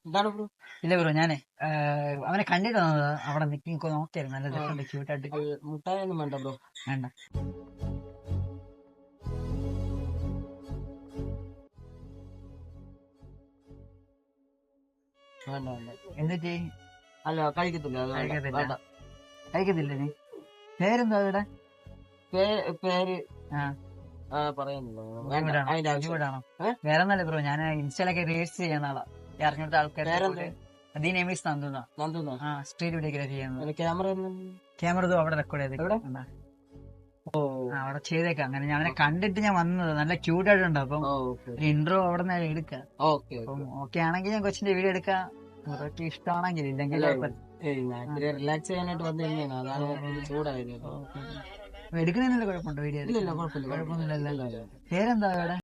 എന്താണ് ബ്രോ? ഇല്ല ബ്രോ, ഞാനേ അവനെ കണ്ടിട്ട് വന്നതാ. അവിടെ നിൽക്കി നോക്കിയായിരുന്നു, നല്ല രസമുണ്ട്, ക്യൂട്ടായിട്ട്. മുട്ടായി ഒന്നും വേണ്ട ബ്രോ. വേണ്ട. വേണ്ട വേണ്ട. എന്നിട്ട് അല്ല കഴിക്കത്തില്ല, അത് വേണ്ട. കഴിക്കത്തില്ല. വേണ്ട. കഴിക്കത്തില്ല നീ? പേരെന്താ ഇവിടെ? പേര് ആ പറയുന്നില്ല. ബുദ്ധിമുട്ടാണോ? അതിന്റെ ആവശ്യം. ബുദ്ധിമുട്ടാണോ? വേറെ ഒന്നല്ല ബ്രോ, ഞാൻ ഇൻസ്റ്റയിലൊക്കെ റീൽസ് ചെയ്യുന്ന ആളാ. ഈ അറിഞ്ഞിട്ട് ആൾക്കാർ ദീനേമീസ് നന്ദുന്ന സ്ട്രീറ്റ് വീഡിയോഗ്രാഫി ചെയ്യുന്നത്. ക്യാമറ അവിടെ റെക്കോർഡ് ചെയ്തേക്കാം. അവിടെ ചെയ്തേക്കാം. അങ്ങനെ ഞാൻ അവനെ കണ്ടിട്ട് ഞാൻ വന്നത്. നല്ല ക്യൂട്ടായിട്ടുണ്ട്. അപ്പം ഒരു ഇൻട്രോ അവിടെ നിന്ന് എടുക്കാം. ഓക്കെ ആണെങ്കിൽ ഞാൻ കൊച്ചിന്റെ വീഡിയോ എടുക്കാം. അതൊക്കെ ഇഷ്ടമാണെങ്കിൽ, ഇല്ലെങ്കിൽ റിലാക്സ് ചെയ്യാനായിട്ട് വന്നു കഴിഞ്ഞാൽ അതാണ് ചൂടായത്. എടുക്കുന്നതിനുള്ള കുഴപ്പമുണ്ടോ വീഡിയോ? ഇല്ല, കുഴപ്പമില്ല. കുഴപ്പമൊന്നുമില്ലല്ലോ. പേരെന്താ അവിടെ?